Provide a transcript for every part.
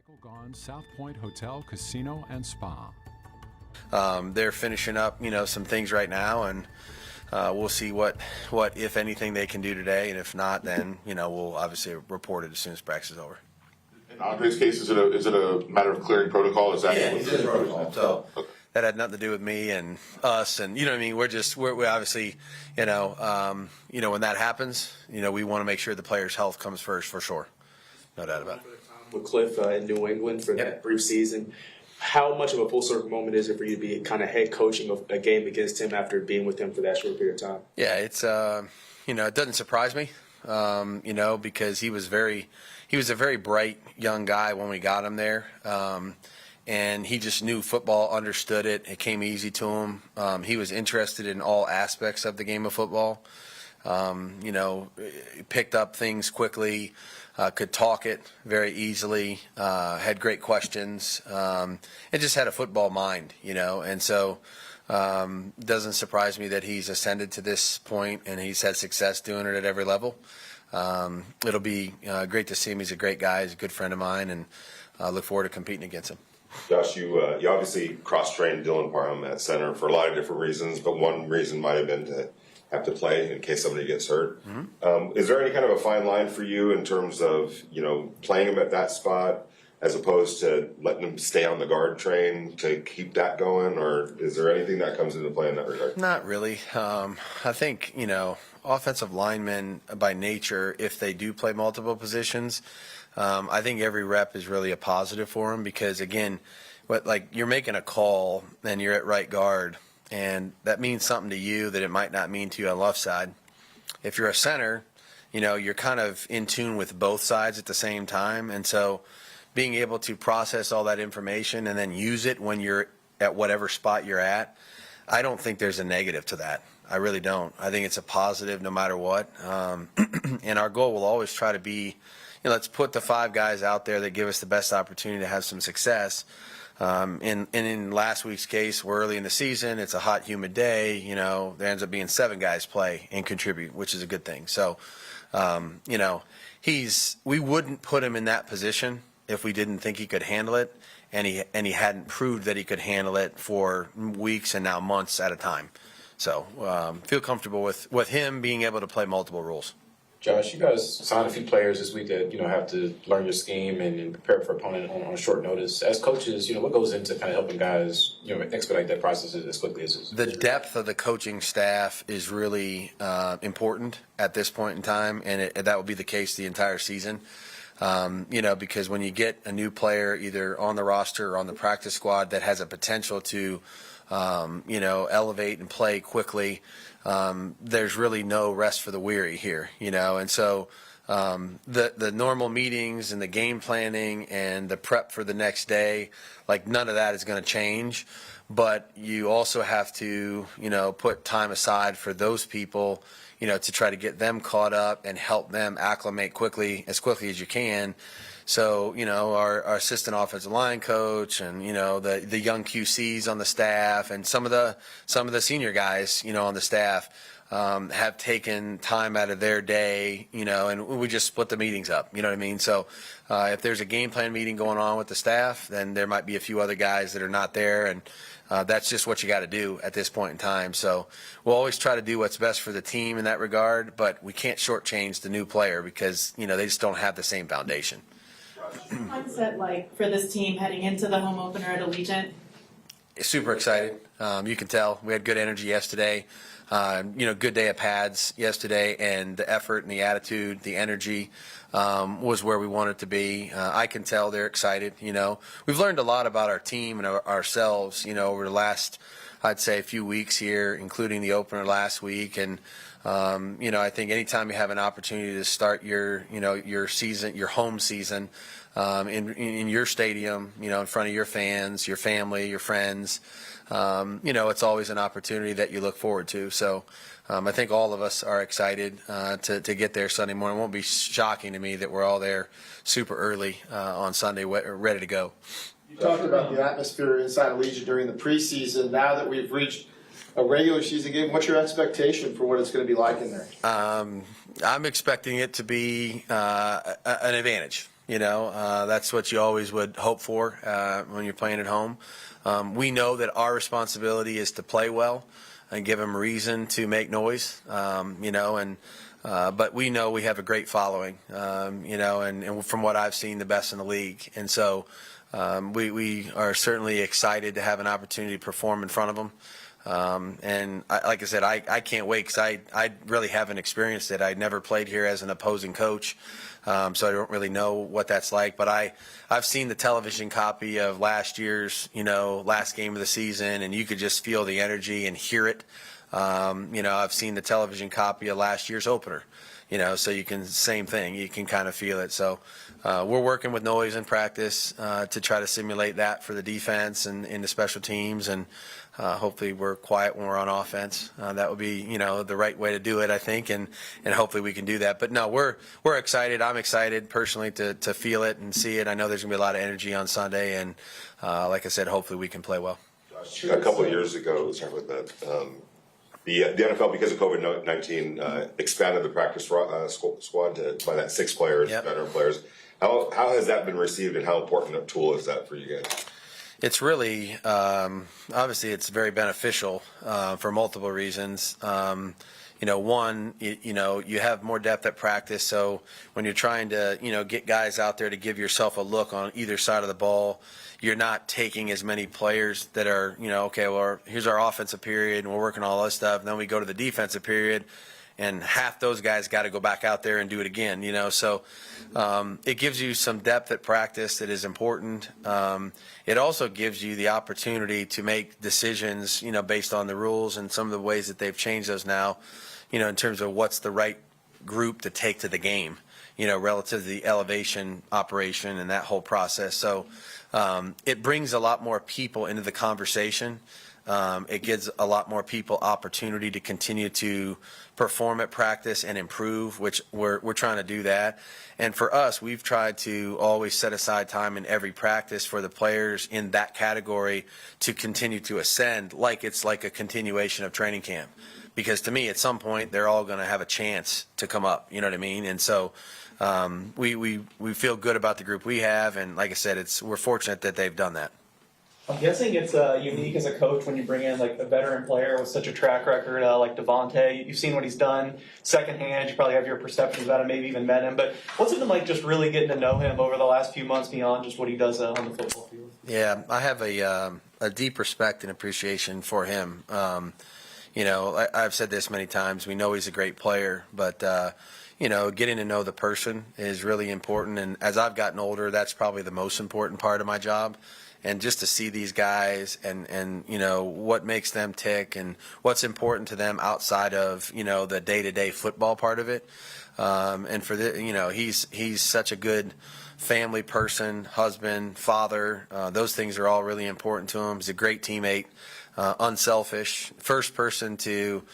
Michael Gaughan's South Point Hotel, Casino, and Spa. They're finishing up, some things right now, and we'll see what, if anything, they can do today. And if not, then, we'll obviously report it as soon as practice is over. In Andre's case, is it a matter of clearing protocol? Is that he's in protocol. So that had nothing to do with me and us, and you know what I mean. We're obviously, when that happens, we want to make sure the player's health comes first for sure, no doubt about it. With Kliff in New England for that brief season, how much of a full circle moment is it for you to be kind of head coaching a game against him after being with him for that short period of time? Yeah, it's it doesn't surprise me, because he was a very bright young guy when we got him there. And he just knew football, understood it. It came easy to him. He was interested in all aspects of the game of football. Picked up things quickly, could talk it very easily, had great questions, and just had a football mind, And so doesn't surprise me that he's ascended to this point and he's had success doing it at every level. It'll be great to see him. He's a great guy. He's a good friend of mine, and I look forward to competing against him. Josh, you obviously cross-trained Dylan Parham at center for a lot of different reasons, but one reason might have been to have to play in case somebody gets hurt. Mm-hmm. Is there any kind of a fine line for you in terms of, playing him at that spot as opposed to letting him stay on the guard train to keep that going, or is there anything that comes into play in that regard? Not really. I think, offensive linemen by nature, if they do play multiple positions, I think every rep is really a positive for them because, again, you're making a call and you're at right guard, and that means something to you that it might not mean to you on the left side. If you're a center, you're kind of in tune with both sides at the same time, and so being able to process all that information and then use it when you're at whatever spot you're at, I don't think there's a negative to that. I really don't. I think it's a positive no matter what. And our goal will always try to be, let's put the 5 guys out there that give us the best opportunity to have some success. In last week's case, we're early in the season. It's a hot, humid day. There ends up being 7 guys play and contribute, which is a good thing. So, we wouldn't put him in that position if we didn't think he could handle it, and he hadn't proved that he could handle it for weeks and now months at a time. So feel comfortable with him being able to play multiple roles. Josh, you guys signed a few players this week that have to learn your scheme and prepare for opponent on short notice. As coaches, what goes into kind of helping guys expedite that process as quickly as the depth of the coaching staff is really important at this point in time, and that will be the case the entire season. Because when you get a new player either on the roster or on the practice squad that has a potential to, elevate and play quickly, there's really no rest for the weary here, And so the normal meetings and the game planning and the prep for the next day, none of that is going to change. But you also have to, put time aside for those people, to try to get them caught up and help them acclimate as quickly as you can. So, our assistant offensive line coach and, the young QCs on the staff and some of the senior guys, on the staff have taken time out of their day, and we just split the meetings up, you know what I mean? So if there's a game plan meeting going on with the staff, then there might be a few other guys that are not there, and that's just what you got to do at this point in time. So we'll always try to do what's best for the team in that regard, but we can't shortchange the new player because, they just don't have the same foundation. What's the mindset for this team heading into the home opener at Allegiant? Super excited. You can tell we had good energy yesterday. Good day of pads yesterday, and the effort and the attitude, the energy was where we wanted to be. I can tell they're excited. We've learned a lot about our team and ourselves, over the last, I'd say, few weeks here, including the opener last week. And, I think anytime you have an opportunity to start your season, your home season, in your stadium, in front of your fans, your family, your friends, it's always an opportunity that you look forward to. So I think all of us are excited to get there Sunday morning. It won't be shocking to me that we're all there super early on Sunday, ready to go. You talked about the atmosphere inside Allegiant during the preseason. Now that we've reached a regular season game, what's your expectation for what it's going to be like in there? I'm expecting it to be an advantage. That's what you always would hope for when you're playing at home. We know that our responsibility is to play well and give them reason to make noise, but we know we have a great following, and from what I've seen, the best in the league. And so we are certainly excited to have an opportunity to perform in front of them. Like I said, I can't wait because I really haven't experienced it. I never played here as an opposing coach, so I don't really know what that's like. But I've seen the television copy of last year's, last game of the season, and you could just feel the energy and hear it. I've seen the television copy of last year's opener, so you can, same thing, you can kind of feel it. So we're working with noise in practice to try to simulate that for the defense and in the special teams, and hopefully we're quiet when we're on offense. That would be, the right way to do it, I think, and hopefully we can do that. But no, we're excited. I'm excited personally to feel it and see it. I know there's going to be a lot of energy on Sunday, and like I said, hopefully we can play well. A couple of years ago, sorry about that. The NFL, because of COVID-19, expanded the practice squad by that 6 players, veteran players. How has that been received, and how important a tool is that for you guys? It's really, obviously, it's very beneficial for multiple reasons. One, you have more depth at practice, so when you're trying to, get guys out there to give yourself a look on either side of the ball, you're not taking as many players that are, okay, well, here's our offensive period, and we're working all this stuff, and then we go to the defensive period, and half those guys got to go back out there and do it again, so it gives you some depth at practice that is important. It also gives you the opportunity to make decisions, based on the rules and some of the ways that they've changed those now, in terms of what's the right group to take to the game, relative to the elevation operation and that whole process. So it brings a lot more people into the conversation. It gives a lot more people opportunity to continue to perform at practice and improve, which we're trying to do that. And for us, we've tried to always set aside time in every practice for the players in that category to continue to ascend, like it's like a continuation of training camp. Because to me, at some point, they're all going to have a chance to come up. You know what I mean? And so we feel good about the group we have, and like I said, we're fortunate that they've done that. I'm guessing it's unique as a coach when you bring in like a veteran player with such a track record like Devontae. You've seen what he's done secondhand. You probably have your perceptions about him, maybe even met him. But what's it been like just really getting to know him over the last few months beyond just what he does on the football field? Yeah, I have a deep respect and appreciation for him. I've said this many times. We know he's a great player, but getting to know the person is really important. And as I've gotten older, that's probably the most important part of my job. And just to see these guys and what makes them tick and what's important to them outside of, the day-to-day football part of it. And for he's such a good family person, husband, father. Those things are all really important to him. He's a great teammate, unselfish, first person to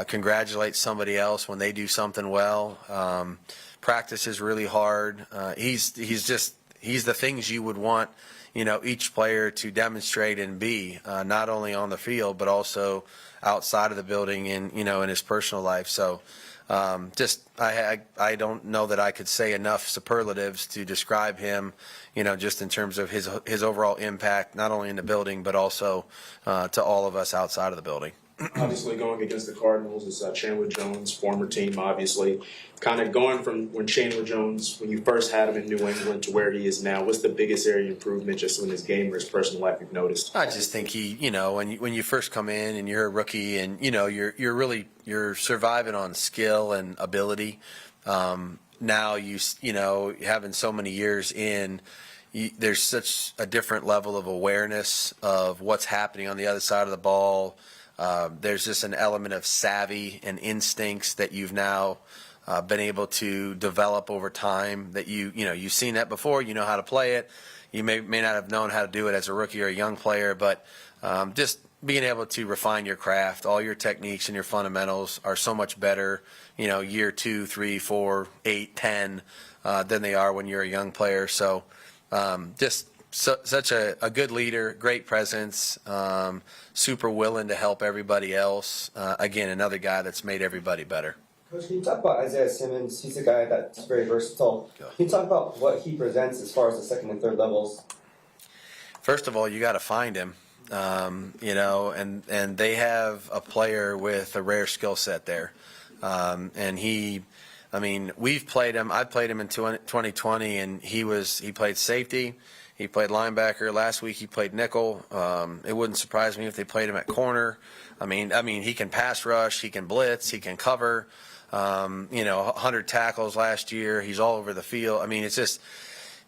congratulate somebody else when they do something well. Practices really hard. He's the things you would want each player to demonstrate and be, not only on the field, but also outside of the building and, in his personal life. So I don't know that I could say enough superlatives to describe him, just in terms of his overall impact, not only in the building, but also to all of us outside of the building. Obviously, going against the Cardinals is Chandler Jones' former team, obviously. Kind of going from when Chandler Jones, when you first had him in New England to where he is now, what's the biggest area of improvement just in his game or his personal life you've noticed? I just think when you first come in and you're a rookie and, you're surviving on skill and ability. Now having so many years in, there's such a different level of awareness of what's happening on the other side of the ball. There's just an element of savvy and instincts that you've now been able to develop over time that you've seen that before. You know how to play it. You may not have known how to do it as a rookie or a young player, but just being able to refine your craft, all your techniques and your fundamentals are so much better, year 2, 3, 4, 8, 10 than they are when you're a young player. So such a good leader, great presence, super willing to help everybody else. Again, another guy that's made everybody better. Coach, can you talk about Isaiah Simmons? He's a guy that's very versatile. Can you talk about what he presents as far as the second and third levels? First of all, you got to find him, and they have a player with a rare skill set there. We've played him. I played him in 2020, and he played safety. He played linebacker. Last week he played nickel. It wouldn't surprise me if they played him at corner. He can pass rush. He can blitz. He can cover. 100 tackles last year. He's all over the field.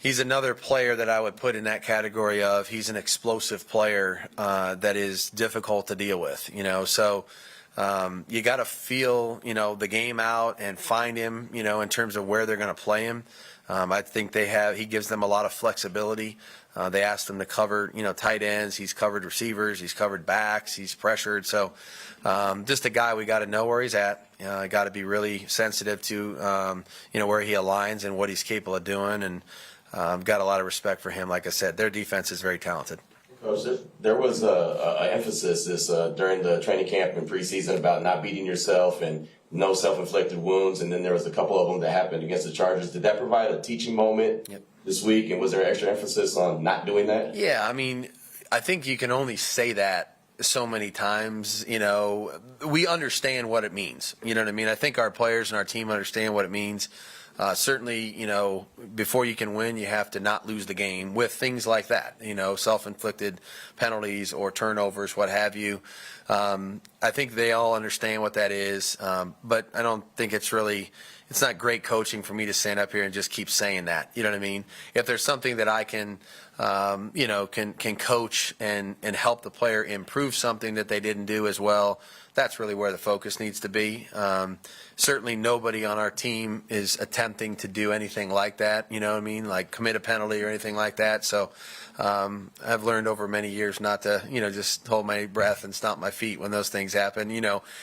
He's another player that I would put in that category of he's an explosive player that is difficult to deal with. So you got to feel the game out and find him. In terms of where they're going to play him. I think he gives them a lot of flexibility. They asked him to cover tight ends. He's covered receivers. He's covered backs. He's pressured. So just a guy we got to know where he's at. Got to be really sensitive to where he aligns and what he's capable of doing. And got a lot of respect for him. Like I said, their defense is very talented. Coach, there was an emphasis during the training camp and preseason about not beating yourself and no self-inflicted wounds, and then there was a couple of them that happened against the Chargers. Did that provide a teaching moment this week, and was there extra emphasis on not doing that? Yeah, I think you can only say that so many times. We understand what it means. You know what I mean? I think our players and our team understand what it means. Certainly, before you can win, you have to not lose the game with things like that, self-inflicted penalties or turnovers, what have you. I think they all understand what that is, but I don't think it's not great coaching for me to stand up here and just keep saying that. You know what I mean? If there's something that I can, can coach and help the player improve something that they didn't do as well, that's really where the focus needs to be. Certainly nobody on our team is attempting to do anything like that, like commit a penalty or anything like that. So I've learned over many years not to, just hold my breath and stomp my feet when those things happen.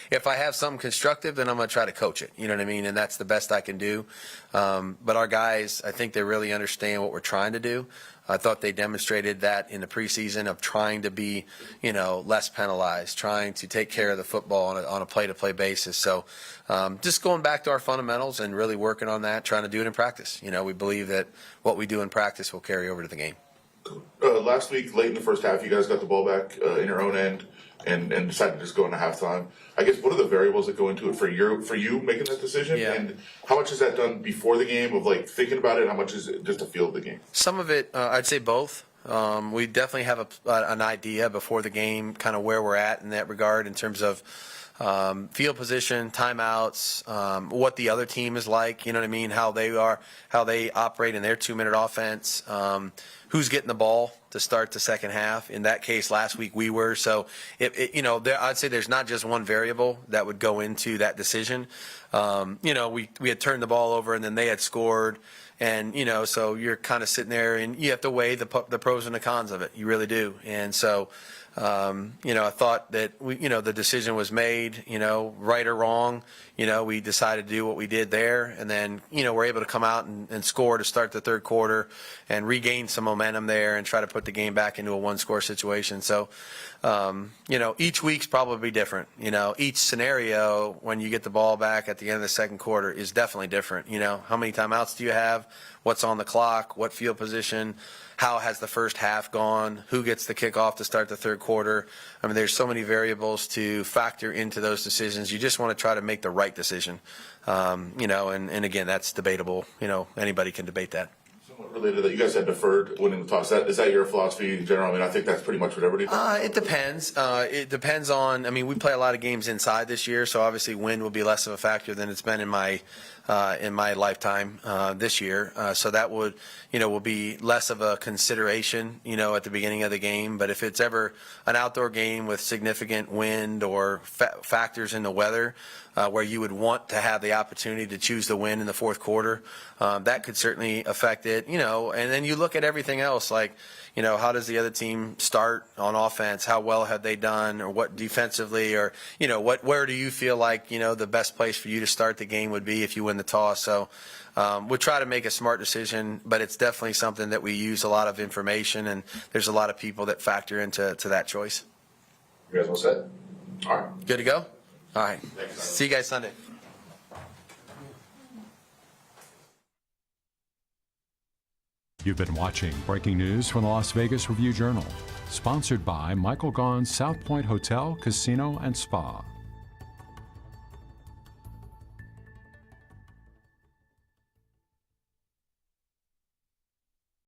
If I have something constructive, then I'm going to try to coach it, you know what I mean? And that's the best I can do. But our guys, I think they really understand what we're trying to do. I thought they demonstrated that in the preseason of trying to be, less penalized, trying to take care of the football on a play-to-play basis. So just going back to our fundamentals and really working on that, trying to do it in practice. We believe that what we do in practice will carry over to the game. Last week, late in the first half, you guys got the ball back in your own end and decided to just go into halftime. I guess what are the variables that go into it for you making that decision? Yeah. And how much is that done before the game of thinking about it? How much is it just to feel the game? Some of it, I'd say both. We definitely have an idea before the game, kind of where we're at in that regard in terms of field position, timeouts, what the other team is like, you know what I mean, how they operate in their 2-minute offense, who's getting the ball to start the second half. In that case, last week we were. So, I'd say there's not just one variable that would go into that decision. We had turned the ball over and then they had scored. And, so you're kind of sitting there and you have to weigh the pros and the cons of it. You really do. And so, I thought that the decision was made, right or wrong. We decided to do what we did there, and then, we're able to come out and score to start the third quarter and regain some momentum there and try to put the game back into a one-score situation. So, each week's probably different. Each scenario when you get the ball back at the end of the second quarter is definitely different. How many timeouts do you have? What's on the clock? What field position? How has the first half gone? Who gets the kickoff to start the third quarter? There's so many variables to factor into those decisions. You just want to try to make the right decision. And again, that's debatable. Anybody can debate that. Somewhat related to that, you guys had deferred winning the toss. Is that your philosophy in general? I think that's pretty much what everybody does. It depends. It depends on, we play a lot of games inside this year, so obviously wind will be less of a factor than it's been in my lifetime this year. So that will be less of a consideration, at the beginning of the game. But if it's ever an outdoor game with significant wind or factors in the weather where you would want to have the opportunity to choose the win in the fourth quarter, that could certainly affect it, And then you look at everything else, like, how does the other team start on offense? How well have they done, or what defensively, or, where do you feel like, the best place for you to start the game would be if you win the toss? So we'll try to make a smart decision, but it's definitely something that we use a lot of information, and there's a lot of people that factor into that choice. You guys all set? All right. Good to go? All right. See you guys Sunday. You've been watching breaking news from the Las Vegas Review-Journal, sponsored by Michael Gaughan's South Point Hotel, Casino, and Spa.